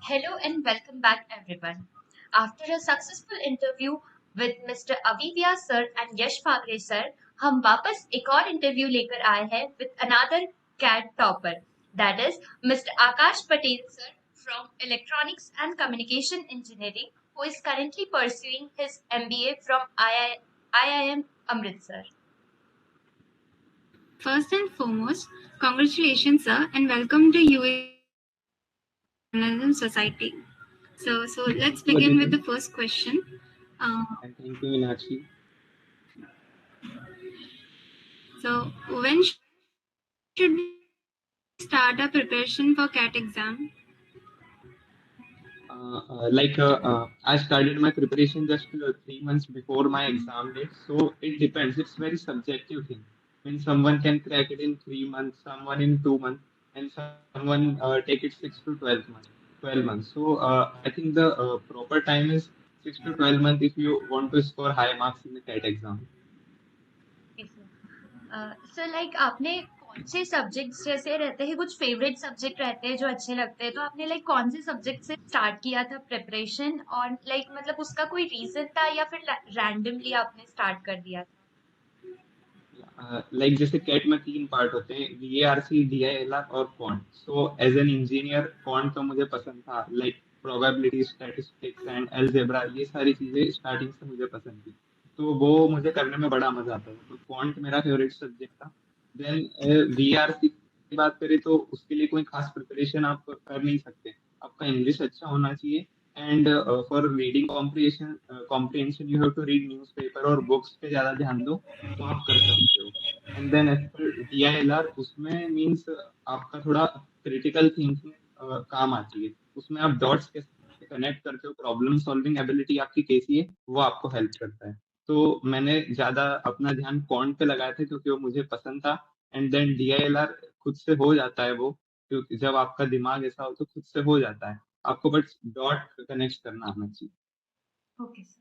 Hello and welcome back, everyone. After a successful interview with Mr. Avivya sir and Yash Phagre sir, हम वापस एक और interview लेकर आए हैं with another CAT topper, that is Mr. Akash Patel sir from Electronics and Communication Engineering, who is currently pursuing his MBA from IIM Amritsar. First and foremost, congratulations, sir, and welcome to UA Journalism Society. So let's begin with the first question. And thank you, Meenakshi. So when should we start our preparation for CAT exam? I started my preparation just 3 months before my exam date, so it depends. It's very subjective thing. When someone can crack it in 3 months, someone in 2 months, and someone take it 6 to 12 months. 12 months. So I think the proper time is 6 to 12 months if you want to score high marks in the CAT exam. Sir like आपने कौन से subjects जैसे रहते हैं, कुछ favourite subject रहते हैं जो अच्छे लगते हैं, तो आपने लाइक कौन से सब्जेक्ट से स्टार्ट किया था प्रिपरेशन, और लाइक मतलब उसका कोई रीजन था या फिर रैंडमली आपने स्टार्ट कर दिया था? जैसे कैट में 3 पार्ट होते हैं, VARC, DILR और quant. So as an engineer quant तो मुझे पसंद था. प्रोबेबिलिटी, स्टैटिस्टिक्स एंड अलजेब्रा, ये सारी चीजें स्टार्टिंग से मुझे पसंद थी, तो वो मुझे करने में बड़ा मजा आता था. तो क्वांट मेरा फेवरेट सब्जेक्ट था. देन VARC की बात करें तो उसके लिए कोई खास प्रिपरेशन आप कर नहीं सकते. आपका इंग्लिश अच्छा होना चाहिए, and for reading comprehension you have to read newspaper और बुक्स पे ज्यादा ध्यान दो, तो आप कर सकते हो. And then as per DILR, उसमें मीन्स आपका थोड़ा क्रिटिकल थिंकिंग काम आती है. उसमें आप डॉट्स कैसे कनेक्ट करते हो, प्रॉब्लम सॉल्विंग एबिलिटी आपकी कैसी है, वो आपको हेल्प करता है. तो मैंने ज्यादा अपना ध्यान क्वांट पे लगाया था क्योंकि वो मुझे पसंद था. एंड देन DILR खुद से हो जाता है वो, क्योंकि जब आपका दिमाग ऐसा हो तो खुद से हो जाता है. आपको बस डॉट कनेक्ट करना आना चाहिए. Okay sir.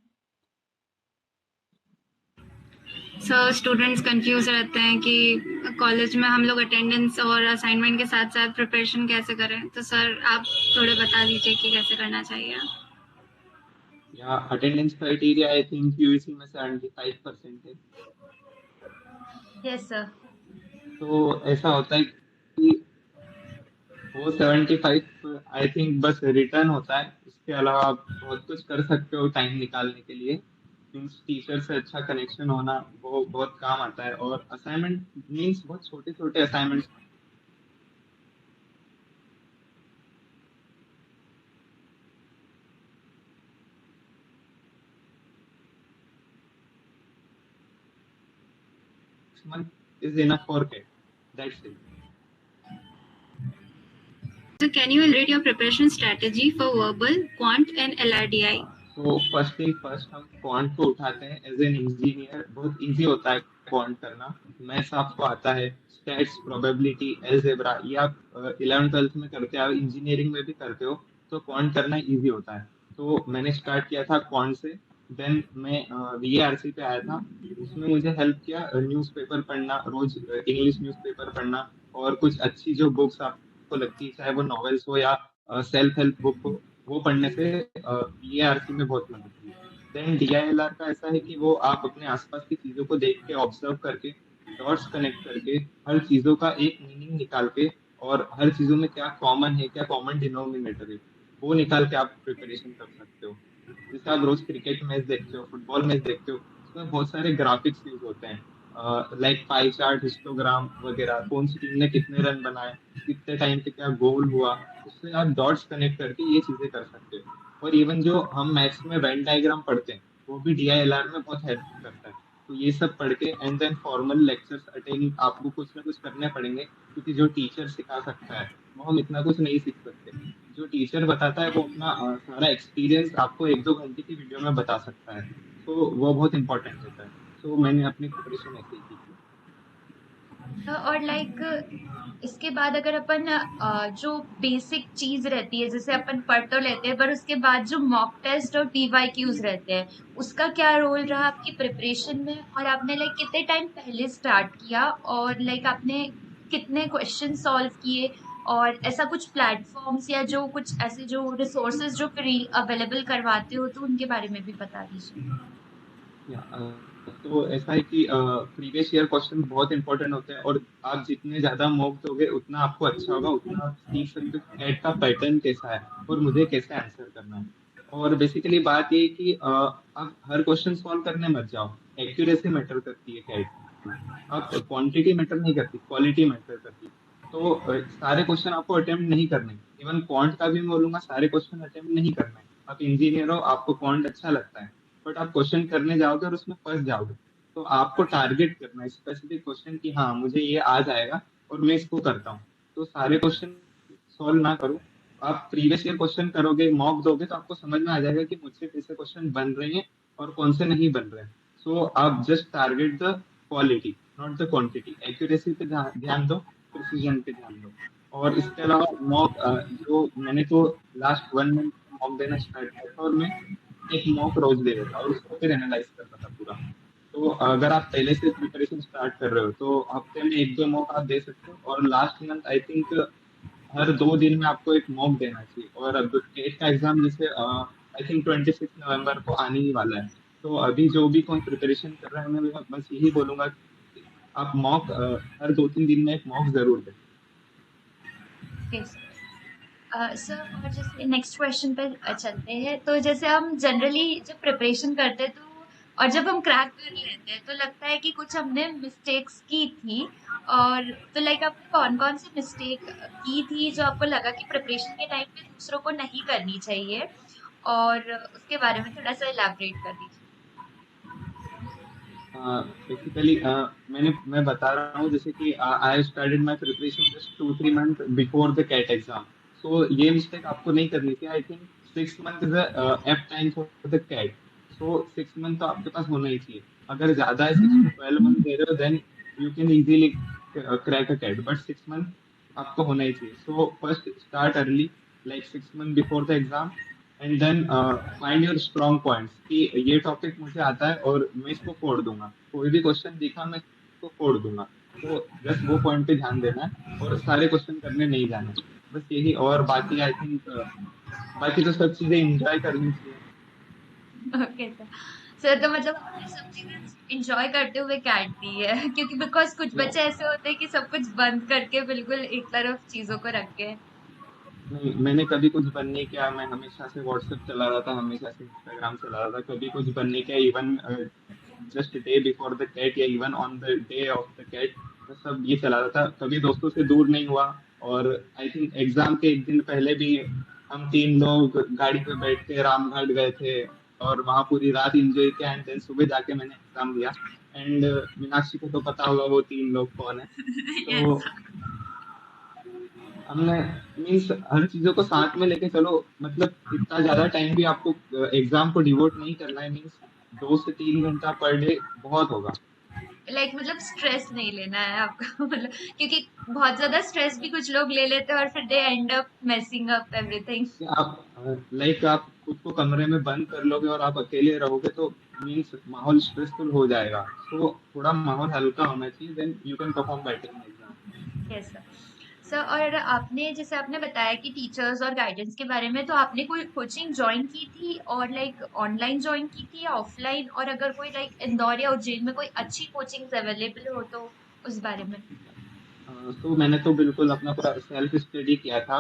Sir students confuse रहते हैं कि कॉलेज में हम लोग अटेंडेंस और असाइनमेंट के साथ साथ प्रिपरेशन कैसे करें, तो सर आप थोड़े बता दीजिए कि कैसे करना चाहिए. या attendance criteria I think UGC में 75% है. Yes sir. तो ऐसा होता है कि वो 75 आई थिंक बस रिटर्न होता है. उसके अलावा आप बहुत कुछ कर सकते हो टाइम निकालने के लिए. मीन्स टीचर से अच्छा कनेक्शन होना वो बहुत काम आता है. और असाइनमेंट मीन्स बहुत छोटे छोटे assignment. Month is enough for CAT. That's it. So can you elaborate your preparation strategy for verbal, quant and LRDI? तो फर्स्ट हम क्वांट को उठाते हैं. एज एन इंजीनियर बहुत इजी होता है क्वांट करना. मैथ्स आपको आता है, स्टैट्स, प्रोबेबिलिटी, अलजेब्रा, ये आप 11th 12th में करते हो, इंजीनियरिंग में भी करते हो, तो क्वांट करना इजी होता है. तो मैंने स्टार्ट किया था क्वांट से. देन मैं VARC पे आया था. उसमें मुझे हेल्प किया न्यूज़पेपर पढ़ना, रोज इंग्लिश न्यूज़पेपर पढ़ना, और कुछ अच्छी जो बुक्स आपको लगती है, चाहे वो नॉवेल्स हो या सेल्फ हेल्प बुक हो, वो पढ़ने से EARC में बहुत मदद हुई. देन DILR का ऐसा है कि वो आप अपने आसपास की चीजों को देख के, ऑब्जर्व करके, डॉट्स कनेक्ट करके, हर चीजों का एक मीनिंग निकाल के, और हर चीजों में क्या कॉमन है, क्या कॉमन डिनोमिनेटर है, वो निकाल के आप प्रिपरेशन कर सकते हो. जैसे आप रोज क्रिकेट मैच देखते हो, फुटबॉल मैच देखते हो, उसमें बहुत सारे ग्राफिक्स यूज होते हैं, पाई चार्ट, हिस्टोग्राम वगैरह, कौन सी टीम ने कितने रन बनाए, कितने टाइम पे क्या गोल हुआ. उससे आप डॉट्स कनेक्ट करके ये चीजें कर सकते हो. और इवन जो हम मैथ्स में वेन डायग्राम पढ़ते हैं, वो भी DILR में बहुत हेल्प करता है. तो ये सब पढ़ के and then formal lectures attend आपको कुछ ना कुछ करने पड़ेंगे, क्योंकि जो टीचर सिखा सकता है वो हम इतना कुछ नहीं सीख सकते. जो टीचर बताता है वो अपना सारा एक्सपीरियंस आपको 1-2 घंटे की वीडियो में बता सकता है. तो वो बहुत इंपॉर्टेंट होता है. तो मैंने अपनी प्रिपरेशन ऐसे ही की थी. और इसके बाद अगर अपन जो बेसिक चीज रहती है, जैसे अपन पढ़ तो लेते हैं, पर उसके बाद जो मॉक टेस्ट और PYQs रहते हैं, उसका क्या रोल रहा आपकी प्रिपरेशन में, और आपने लाइक कितने टाइम पहले स्टार्ट किया, और लाइक आपने कितने क्वेश्चन सॉल्व किए, और ऐसा कुछ प्लेटफॉर्म्स या जो कुछ ऐसे जो रिसोर्सेज जो फ्री अवेलेबल करवाते हो तो उनके बारे में भी बता दीजिए। तो ऐसा है कि प्रीवियस ईयर क्वेश्चन बहुत इंपॉर्टेंट होते हैं, और आप जितने ज्यादा मॉक दोगे उतना आपको अच्छा होगा, उतना आप सीख सकते हो कैट का पैटर्न कैसा है और मुझे कैसे आंसर करना है। और बेसिकली बात ये है कि आप हर क्वेश्चन सॉल्व करने मत जाओ, एक्यूरेसी मैटर करती है कैट में। आप क्वांटिटी मैटर नहीं करती, क्वालिटी मैटर करती है। तो सारे क्वेश्चन आपको अटेम्प्ट नहीं करने, इवन क्वांट का भी मैं बोलूंगा सारे क्वेश्चन अटेम्प्ट नहीं करना है। आप इंजीनियर हो, आपको क्वांट अच्छा लगता है, बट आप क्वेश्चन करने जाओगे और उसमें फंस जाओगे। तो आपको टारगेट करना है स्पेसिफिक क्वेश्चन कि हाँ मुझे ये आ जाएगा और मैं इसको करता हूँ। तो सारे क्वेश्चन सॉल्व ना करो, आप प्रीवियस ईयर क्वेश्चन करोगे, मॉक दोगे, तो आपको समझ में आ जाएगा कि मुझसे कैसे क्वेश्चन बन रहे हैं और कौन से नहीं बन रहे हैं। सो आप just target the quality, not the quantity. Accuracy पे ध्यान दो, प्रिसीजन पे ध्यान दो। और इसके अलावा मॉक जो मैंने तो लास्ट 1 मंथ मॉक देना स्टार्ट किया था, और मैं एक मॉक रोज दे देता और उसको फिर एनालाइज करता था पूरा। तो अगर आप पहले से प्रिपरेशन स्टार्ट कर रहे हो तो हफ्ते में 1-2 मॉक आप दे सकते हो, और लास्ट मंथ आई थिंक हर 2 दिन में आपको एक मॉक देना चाहिए। और अब टेट का एग्जाम जैसे आई थिंक 26 नवंबर को आने ही वाला है, तो अभी जो भी कोई प्रिपरेशन कर रहा है मैं बस यही बोलूंगा कि आप मॉक हर 2-3 दिन में एक मॉक जरूर दें। ओके सर, और जैसे नेक्स्ट क्वेश्चन पे चलते हैं, तो जैसे हम जनरली जब प्रिपरेशन करते हैं तो और जब हम क्रैक कर लेते हैं तो लगता है कि कुछ हमने मिस्टेक्स की थी। और तो लाइक आपने कौन कौन सी मिस्टेक की थी जो आपको लगा कि प्रिपरेशन के टाइम पे दूसरों को नहीं करनी चाहिए, और उसके बारे में थोड़ा सा इलैबोरेट कर दीजिए। बेसिकली मैं बता रहा हूँ, जैसे कि I started my preparation just 2-3 month before the CAT exam. So ये मिस्टेक आपको नहीं करनी थी। I think 6 month is enough time for the CAT. So 6 month तो आपके पास होना ही चाहिए। अगर ज्यादा है, 6 to 12 मंथ दे रहे हो, then you can easily crack a CAT, but 6 month आपको होना ही चाहिए। So first start early, like 6 month before the exam, and then find your strong points कि ये टॉपिक मुझे आता है और मैं इसको फोड़ दूंगा, कोई भी क्वेश्चन दिखा मैं इसको फोड़ दूंगा। तो जस्ट वो पॉइंट पे ध्यान देना है और सारे क्वेश्चन करने नहीं जाना है। बस यही, और बाकी आई थिंक बाकी तो सब चीजें एंजॉय करनी चाहिए। Okay sir. सर तो मतलब आपने सब चीजें इंजॉय करते हुए काट दी है क्योंकि बिकॉज कुछ या बच्चे ऐसे होते हैं कि सब कुछ बंद करके बिल्कुल एक तरफ चीजों को रख के। नहीं, मैंने कभी कुछ बंद नहीं किया। मैं हमेशा से व्हाट्सएप चला रहा था, हमेशा से इंस्टाग्राम चला रहा था, कभी कुछ बंद नहीं किया। Even just day before the CAT या even on the day of the CAT, मैं सब ये चला रहा था, कभी दोस्तों से दूर नहीं हुआ। और आई थिंक एग्जाम के एक दिन पहले भी हम 3 लोग गाड़ी पे बैठ के रामघाट गए थे, और वहां पूरी रात एंजॉय किया, एंड देन सुबह जाके मैंने एग्जाम दिया। एंड मीनाक्षी को तो पता होगा वो 3 लोग कौन है। तो यस। हमने मीन्स हर चीजों को साथ में लेके चलो, मतलब इतना ज्यादा टाइम भी आपको एग्जाम को डिवोट नहीं करना है। मीन्स 2 से 3 घंटा पर डे बहुत होगा। लाइक मतलब स्ट्रेस नहीं लेना है आपको मतलब क्योंकि बहुत ज्यादा स्ट्रेस भी कुछ लोग ले लेते हैं और फिर they end up messing up everything. कि आप लाइक आप खुद को कमरे में बंद कर लोगे और आप अकेले रहोगे तो मीन्स माहौल स्ट्रेसफुल हो जाएगा। सो थोड़ा माहौल हल्का होना चाहिए, then you can perform better in exam. Yes sir. Sir और आपने जैसे आपने बताया कि टीचर्स और गाइडेंस के बारे में, तो आपने कोई कोचिंग ज्वाइन की थी और लाइक ऑनलाइन ज्वाइन की थी या ऑफलाइन, और अगर कोई लाइक इंदौर या उज्जैन में कोई अच्छी कोचिंग अवेलेबल हो तो उस बारे में। तो मैंने तो बिल्कुल अपना पूरा सेल्फ स्टडी किया था।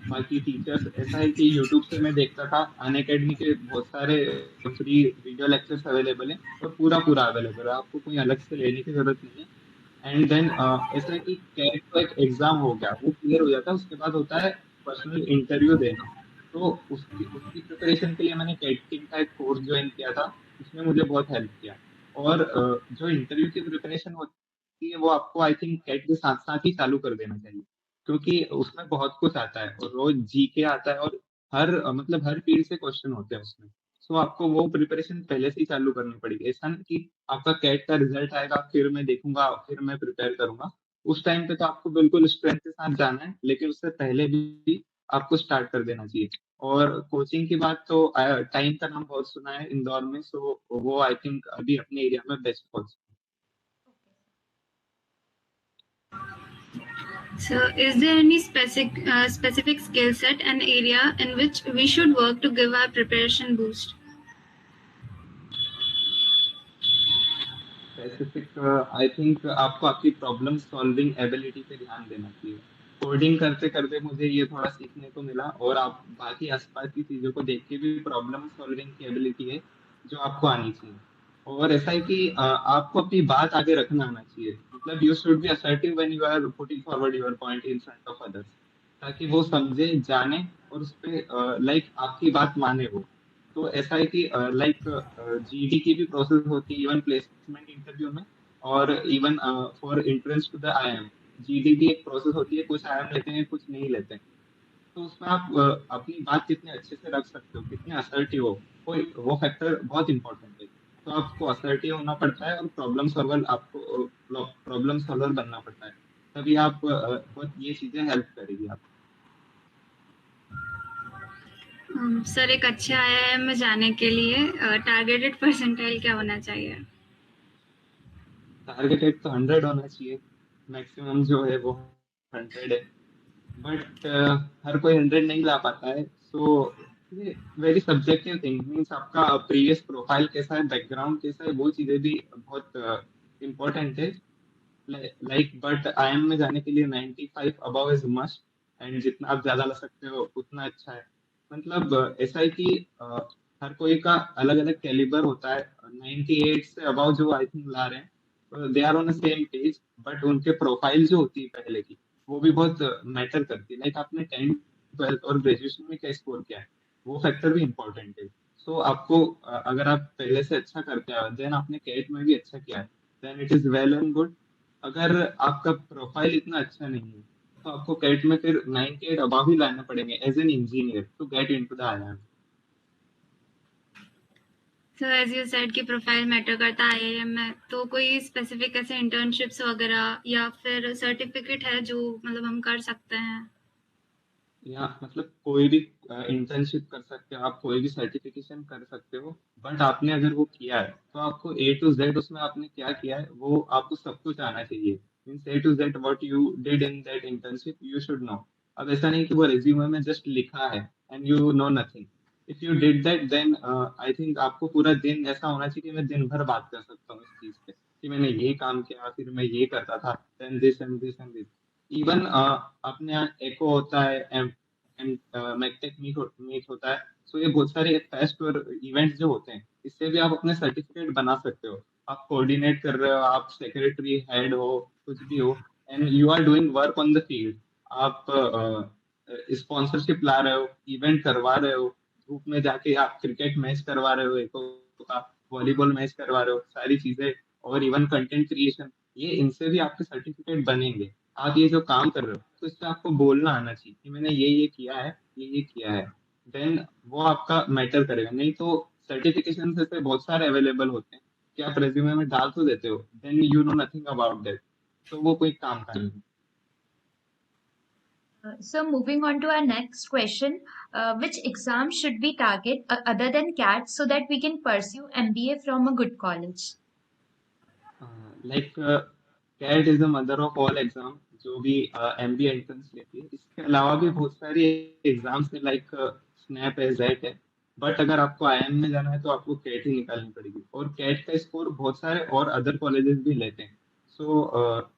बाकी टीचर्स ऐसा है कि यूट्यूब से मैं देखता था, अन अकेडमी के बहुत सारे फ्री वीडियो लेक्चर्स अवेलेबल हैं और पूरा पूरा अवेलेबल है, आपको कोई अलग से लेने की जरूरत नहीं है। एंड देन ऐसा है कि कैट का एक एग्जाम हो गया, वो क्लियर हो जाता है, उसके बाद होता है पर्सनल इंटरव्यू देना। तो उसकी उसकी प्रिपरेशन के लिए मैंने कैटिंग का एक कोर्स ज्वाइन किया था, उसने मुझे बहुत हेल्प किया। और जो इंटरव्यू की प्रिपरेशन होती है वो आपको आई थिंक कैट के साथ साथ ही चालू कर देना चाहिए, क्योंकि उसमें बहुत कुछ आता है और रोज जीके आता है, और मतलब हर फील्ड से क्वेश्चन होते हैं उसमें। सो आपको वो प्रिपरेशन पहले से ही चालू करनी पड़ेगी। ऐसा नहीं कि आपका कैट का रिजल्ट आएगा फिर मैं देखूंगा फिर मैं प्रिपेयर करूंगा। उस टाइम पे तो आपको बिल्कुल स्ट्रेंथ के साथ जाना है, लेकिन उससे पहले भी आपको स्टार्ट कर देना चाहिए। और कोचिंग की बात तो टाइम का नाम बहुत सुना है इंदौर में, सो वो आई थिंक अभी अपने एरिया में best coach. So, is there any specific skill set and area in which we should work to give our preparation boost? Specific I think आपको आपकी प्रॉब्लम सॉल्विंग एबिलिटी पे ध्यान देना चाहिए। कोडिंग करते करते मुझे ये थोड़ा सीखने को मिला, और आप बाकी आसपास की चीजों को देख के भी प्रॉब्लम सॉल्विंग की एबिलिटी है जो आपको आनी चाहिए। और ऐसा है कि आपको अपनी बात आगे रखना आना चाहिए, मतलब you should be assertive when you are putting forward your point in front of others, ताकि वो समझे, जाने, और उस पे लाइक आपकी बात माने वो। तो ऐसा है कि लाइक जीडी की भी प्रोसेस होती है इवन प्लेसमेंट इंटरव्यू में, और even for entrance to the IIM GD की एक प्रोसेस होती है, कुछ आईएम लेते हैं कुछ नहीं लेते हैं। तो उसमें आप अपनी बात कितने अच्छे से रख सकते हो, कितने असर्टिव हो, वो फैक्टर बहुत इंपॉर्टेंट है। तो आपको असर्टिव होना पड़ता है, और प्रॉब्लम सॉल्वर बनना पड़ता है, तभी आप बहुत ये चीजें हेल्प करेगी आप। सर, एक अच्छे आईआईएम में जाने के लिए टारगेटेड परसेंटाइल क्या होना चाहिए? टारगेटेड तो 100 होना चाहिए, मैक्सिमम जो है वो 100 है। बट हर कोई 100 नहीं ला पाता है, सो ये वेरी सब्जेक्टिव थिंग, मीन्स आपका प्रीवियस प्रोफाइल कैसा है, बैकग्राउंड कैसा है, वो चीजें भी बहुत इम्पोर्टेंट है। लाइक बट आईएम में जाने के लिए 95 अबव इज मस्ट, एंड जितना आप ज्यादा ला सकते हो उतना अच्छा है। मतलब ऐसा है कि हर कोई का अलग अलग कैलिबर होता है। 98 से अबव जो आई थिंक ला रहे हैं, they are on same page, but उनके प्रोफाइल जो होती है पहले की, वो भी बहुत मैटर करती है। लाइक आपने 10th 12th और ग्रेजुएशन में क्या स्कोर किया है, वो फैक्टर भी इम्पोर्टेंट है। सो आपको अगर आप पहले से अच्छा करते हैं, देन आपने कैट में भी अच्छा किया है, then it is well and good. अगर आपका प्रोफाइल इतना अच्छा नहीं है, तो आपको कैट में फिर 98 अबव ही लाने पड़ेंगे as an engineer to get into the IIM. So as you said कि प्रोफाइल मैटर करता है आईआईएम में, तो कोई स्पेसिफिक ऐसे इंटर्नशिप्स वगैरह या फिर सर्टिफिकेट है जो मतलब हम कर सकते हैं? या मतलब कोई भी इंटर्नशिप कर सकते हो आप, कोई भी सर्टिफिकेशन कर सकते हो, बट आपने अगर वो किया है तो आपको ए टू जेड उसमें आपने क्या किया है वो आपको सब कुछ आना चाहिए। Means A to Z what you did in that internship you should know. अब ऐसा नहीं कि वो रिज्यूमे में जस्ट लिखा है and you know nothing. If you did that then I think आपको पूरा दिन ऐसा होना चाहिए कि मैं दिन भर बात कर सकता हूँ इस चीज पे, कि मैंने ये काम किया, फिर मैं ये करता था, then this and this and this. Even अपने यहाँ एको होता है, एंड मैकटेक मीट होता है। सो ये बहुत सारे फेस्ट और इवेंट्स जो होते हैं, इससे भी आप अपने सर्टिफिकेट बना सकते हो। आप कोऑर्डिनेट कर रहे हो, आप सेक्रेटरी हेड हो, कुछ भी हो, and you are doing work on the field. आप स्पॉन्सरशिप ला रहे हो, इवेंट करवा रहे हो, ग्रुप में जाके आप क्रिकेट मैच करवा रहे हो, एको का वॉलीबॉल मैच करवा रहे हो, सारी चीजें, और इवन कंटेंट क्रिएशन, ये इनसे भी आपके सर्टिफिकेट बनेंगे। आप ये जो काम कर रहे हो तो इससे आपको बोलना आना चाहिए कि मैंने ये किया है, ये किया है, देन वो आपका मैटर करेगा। नहीं तो सर्टिफिकेशन से बहुत सारे अवेलेबल होते हैं कि आप रेज्यूमे में डाल तो देते हो, then you know nothing about that, तो वो कोई काम का नहीं। So moving on to our next question, which exam should we target other than CAT so that we can pursue MBA from a good college? Like CAT is the mother of all exam, जो भी MBA entrance लेती है। इसके अलावा भी बहुत सारी exams है, लाइक स्नैप है, जेट है। बट अगर आपको आईएम में जाना है तो आपको कैट ही निकालनी पड़ेगी, और कैट का स्कोर बहुत सारे और अदर कॉलेजेस भी लेते हैं। सो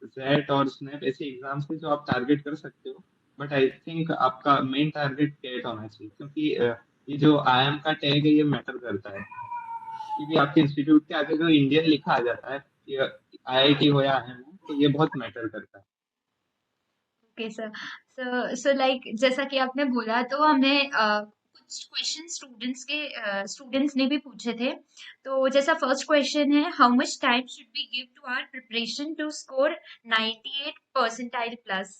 जेट और स्नैप ऐसे एग्जाम्स है जो आप टारगेट कर सकते हो, बट आई थिंक आपका मेन टारगेट कैट होना चाहिए, क्योंकि ये जो आईएम का टैग है ये मैटर करता है। क्योंकि आपके इंस्टीट्यूट के आगे जो इंडियन लिखा आ जाता है, ये आईआईटी हो या आईआईएम हो, तो ये बहुत मैटर करता है। Okay sir. सो लाइक जैसा कि आपने बोला, तो हमने कुछ क्वेश्चन स्टूडेंट्स ने भी पूछे थे। तो जैसा फर्स्ट क्वेश्चन है, how much time should we give to our preparation to score 98 percentile plus?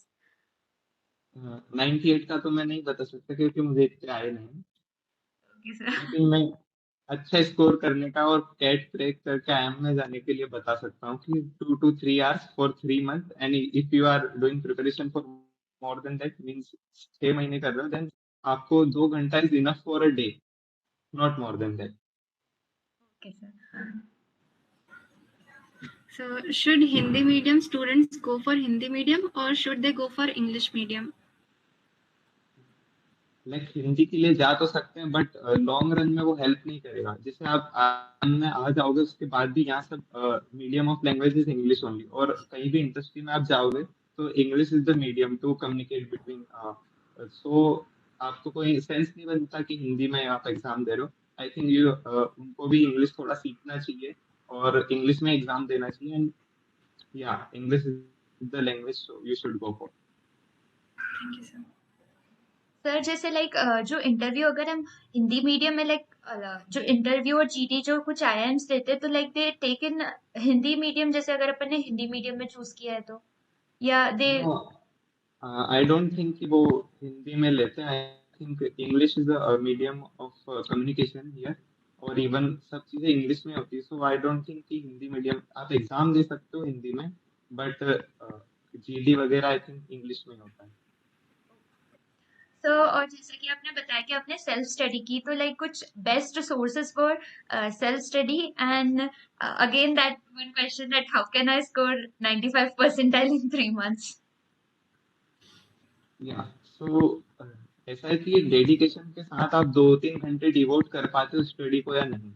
98 का तो मैं नहीं बता सकता क्योंकि मुझे इतने आए नहीं, ओके सर। लेकिन मैं अच्छा स्कोर करने का और कैट क्रैक करके आईएम में जाने के लिए बता सकता हूँ कि 2 to 3 hours for 3 months, and if you are doing preparation for more than that, means 6 महीने कर रहे हो, देन आपको 2 घंटा is enough for a day, not more than that. Okay sir. So should Hindi medium students go for Hindi medium or should they go for English medium? Like Hindi के लिए जा तो सकते हैं बट लॉन्ग रन में वो help नहीं करेगा। जैसे आप में आ जाओगे उसके बाद भी यहाँ सब medium of language is English only, और कहीं भी इंडस्ट्री में आप जाओगे तो English is the medium to communicate between. So आपको कोई सेंस नहीं बनता कि हिंदी में आप एग्जाम दे रहे हो। आई थिंक यू उनको भी इंग्लिश थोड़ा सीखना चाहिए और इंग्लिश में एग्जाम देना चाहिए। एंड या English is the language so you should go for. Thank you, sir. Sir जैसे लाइक जो इंटरव्यू अगर हम हिंदी मीडियम में लाइक जो इंटरव्यू और जीडी जो कुछ आईआईएम्स देते हैं तो like they take in Hindi medium, जैसे अगर अपन ने हिंदी मीडियम में चूज किया है तो, या दे। नो, आई डोंट थिंक कि वो हिंदी में लेते हैं। I think English is a medium of communication here, और इवन सब चीजें इंग्लिश में होती है। सो आई डोंट थिंक कि हिंदी मीडियम आप एग्जाम दे सकते हो हिंदी में, बट जीडी वगैरह आई थिंक इंग्लिश में होता है। सो और जैसा कि आपने बताया कि आपने सेल्फ स्टडी की, तो लाइक कुछ best sources for self study, and again that one question that how can I score 95 percentile in 3 months? या सो ऐसा है कि डेडिकेशन के साथ आप 2-3 घंटे डिवोट कर पाते हो स्टडी को या नहीं।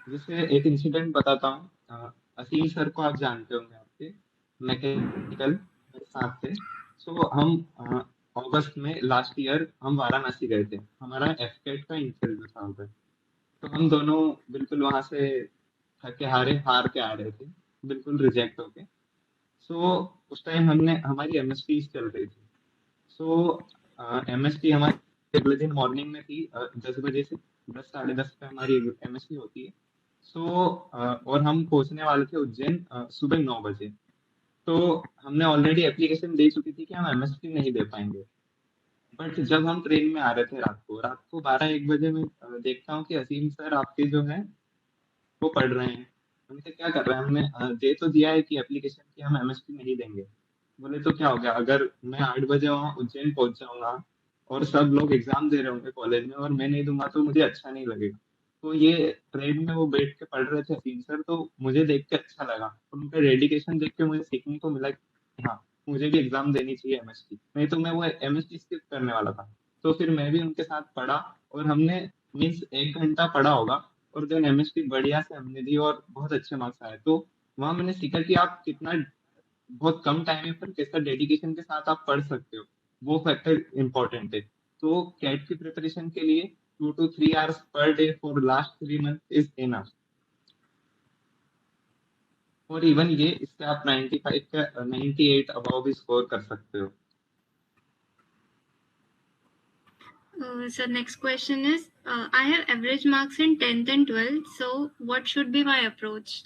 जैसे एक इंसिडेंट बताता हूँ। असीम सर को आप जानते होंगे, आपके मैकेनिकल मेरे साथ थे। सो हम अगस्त में लास्ट ईयर हम वाराणसी गए थे, हमारा एफकेट का इंटरव्यू था उधर। तो हम दोनों बिल्कुल वहां से थके हारे हार के आ रहे थे, बिल्कुल रिजेक्ट होके। सो उस टाइम हमने हमारी एमएसटी चल रही थी। सो एमएसटी हमारी अगले दिन मॉर्निंग में थी, 10 बजे से 10 साढ़े 10 पे हमारी एमएसटी होती है। सो और हम पहुंचने वाले थे उज्जैन सुबह 9 बजे। तो हमने ऑलरेडी एप्लीकेशन दे चुकी थी कि हम एमएसटी नहीं दे पाएंगे। बट जब हम ट्रेन में आ रहे थे रात को 12-1 बजे में देखता हूँ कि असीम सर आपके जो है वो पढ़ रहे हैं। हमने कहा, क्या कर रहे हैं? हमने दे तो दिया है कि एप्लीकेशन की हम एमएसटी नहीं देंगे। बोले तो क्या हो गया अगर मैं 8 बजे वहाँ उज्जैन पहुंच जाऊंगा और सब लोग एग्जाम दे रहे होंगे कॉलेज में और मैं नहीं दूंगा तो मुझे अच्छा नहीं लगेगा। तो ये ट्रेन में वो बैठ के पढ़ रहे थे असीम सर, तो मुझे देख के अच्छा लगा। उनका डेडिकेशन देख के मुझे सीखने को मिला कि हाँ, मुझे भी एग्जाम देनी चाहिए एमएसटी, नहीं तो मैं वो एमएसटी स्किप करने वाला था। तो फिर मैं भी उनके साथ पढ़ा और हमने मीन्स 1 घंटा पढ़ा होगा, और देन एमएसटी बढ़िया से हमने दी और बहुत अच्छे मार्क्स आए। तो वहां मैंने सीखा कि आप कितना बहुत कम टाइम में पर कैसा डेडिकेशन के साथ आप पढ़ सकते हो, वो फैक्टर इम्पोर्टेंट है। तो कैट की प्रिपरेशन के लिए 2 to 3 hours per day for last 3 month is enough. और इवन ये इससे आप 95 का 98 अबव भी स्कोर कर सकते हो। So next question is, I have average marks in 10th and 12th, so what should be my approach?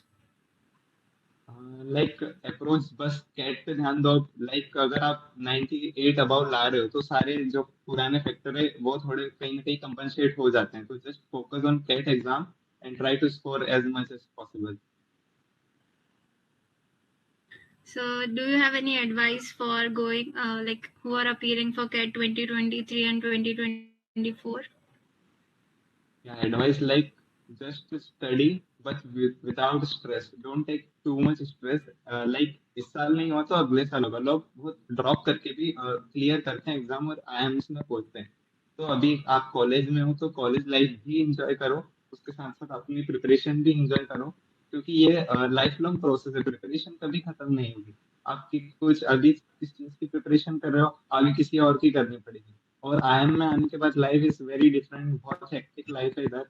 Like approach बस कैट पे ध्यान दो। लाइक अगर आप 98 अबव ला रहे हो तो सारे जो पुराने फैक्टर है वो थोड़े कहीं ना कहीं कंपनसेट हो जाते हैं। तो just focus on CAT exam and try to score as much as possible. So do you have any advice for going, like who are appearing for CAT 2023 and 2024? Yeah, advice like just study but without stress. Don't take too much stress. Like इस साल नहीं हुआ तो अगले साल होगा। लोग बहुत ड्रॉप करके भी क्लियर करते हैं एग्जाम और आईएम्स में पहुंचते हैं। तो अभी आप कॉलेज में हो तो कॉलेज लाइफ भी इंजॉय करो, उसके साथ साथ अपनी प्रिपरेशन भी इंजॉय करो, क्योंकि ये लाइफ लॉन्ग प्रोसेस है। प्रिपरेशन कभी खत्म नहीं होगी। आपकी कुछ अभी किस चीज की प्रिपरेशन कर रहे हो, आगे किसी और की करनी पड़ेगी। और आईएम में आने के बाद लाइफ इज वेरी डिफरेंट, बहुत हेक्टिक लाइफ है इधर।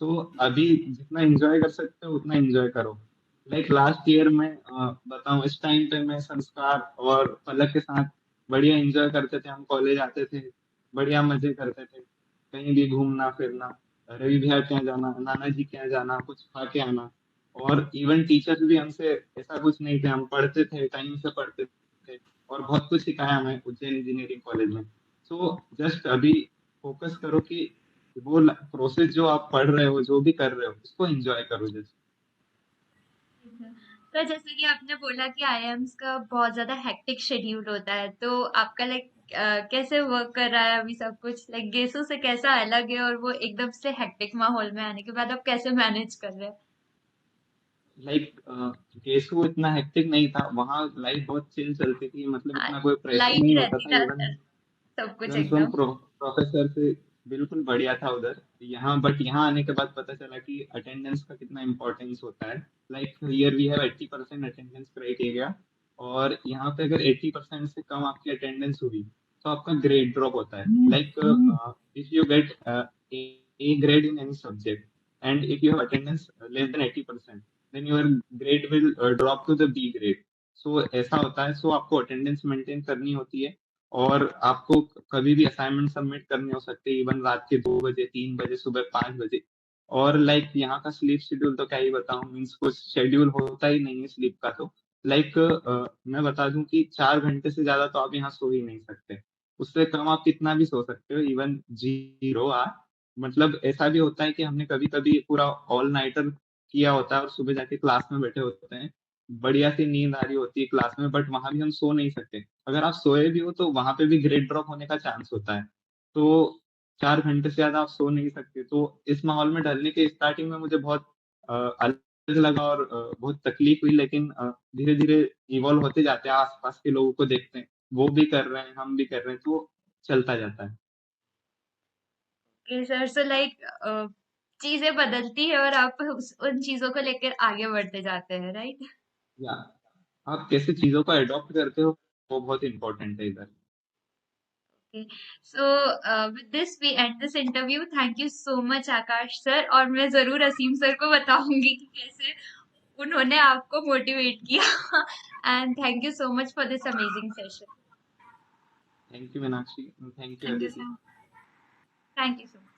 सो अभी जितना एंजॉय कर सकते हो उतना एंजॉय करो। लाइक लास्ट ईयर में बताऊं, इस टाइम पे मैं संस्कार और पलक के साथ बढ़िया एंजॉय करते थे। हम कॉलेज आते थे, बढ़िया मजे करते थे, कहीं भी घूमना फिरना, रवि भैया के यहाँ जाना, नाना जी के यहाँ जाना, कुछ खा के आना। और इवन टीचर्स भी हमसे ऐसा कुछ नहीं थे, हम पढ़ते थे, टाइम से पढ़ते थे, और बहुत कुछ सिखाया हमें उज्जैन इंजीनियरिंग कॉलेज में। सो जस्ट अभी फोकस करो कि वो प्रोसेस जो आप पढ़ रहे हो, जो भी कर रहे हो, उसको एंजॉय करो जस्ट। तो जैसे कि आपने बोला कि आईआईएम्स का बहुत ज्यादा हेक्टिक शेड्यूल होता है, तो आपका लाइक कैसे वर्क कर रहा है अभी सब कुछ, लाइक गेसों से कैसा अलग है, और वो एकदम से हेक्टिक माहौल में आने के बाद आप कैसे मैनेज कर रहे हैं? लाइक केसू इतना हेक्टिक नहीं था वहाँ, लाइफ बहुत चिल चलती थी, मतलब इतना कोई प्रेशर लाइट नहीं होता रहती था। ना इवन सर, सब कुछ इवन एकदम। प्रोफेसर से बिल्कुल बढ़िया था उधर। यहाँ बट यहाँ आने के बाद पता चला कि अटेंडेंस का कितना इम्पोर्टेंस होता है। Like here we have 80% attendance criteria, और यहाँ पे अगर 80% से कम आपकी अटेंडेंस हुई तो आपका ग्रेड ड्रॉप होता है। Like if you get a grade in any subject and if you have attendance less than 80%, then your grade will drop to the B grade. सो ऐसा होता है। सो आपको अटेंडेंस मेंटेन करनी होती है, और आपको कभी भी असाइनमेंट सबमिट करने हो सकते हैं, इवन रात के 2 बजे, 3 बजे, सुबह 5 बजे। और लाइक यहाँ का स्लीप शेड्यूल तो क्या ही बताऊं, मीन्स कुछ शेड्यूल होता ही नहीं है स्लीप का। तो लाइक मैं बता दूं कि 4 घंटे से ज्यादा तो आप यहाँ सो ही नहीं सकते। उससे कम आप कितना भी सो सकते हो, इवन 0 आवर। मतलब ऐसा भी होता है कि हमने कभी कभी पूरा ऑल नाइटर किया होता है और सुबह जाके क्लास में बैठे होते हैं, बढ़िया सी नींद आ रही होती है क्लास में, बट वहां भी हम सो नहीं सकते। अगर आप सोए भी हो तो वहां पे भी ग्रेड ड्रॉप होने का चांस होता है। तो 4 घंटे से ज्यादा आप सो नहीं सकते। तो इस माहौल में ढलने के स्टार्टिंग में मुझे बहुत अलग लगा, और बहुत तकलीफ हुई, लेकिन धीरे धीरे इवॉल्व होते जाते हैं। आसपास के लोगों को देखते हैं, वो भी कर रहे हैं, हम भी कर रहे हैं, तो चलता जाता है। ओके सर, सो लाइक चीजें बदलती है और आप उन चीजों को लेकर आगे बढ़ते जाते हैं, राइट? या आप कैसे चीजों को अडॉप्ट करते हो, वो बहुत इंपॉर्टेंट है इधर। Okay. So with this we end this interview. Thank you so much Akash sir, और मैं जरूर असीम सर को बताऊंगी कि कैसे उन्होंने आपको मोटिवेट किया। And thank you so much for this amazing session. Thank you Meenakshi, thank you thank you Aditi. Sir. Thank you so much.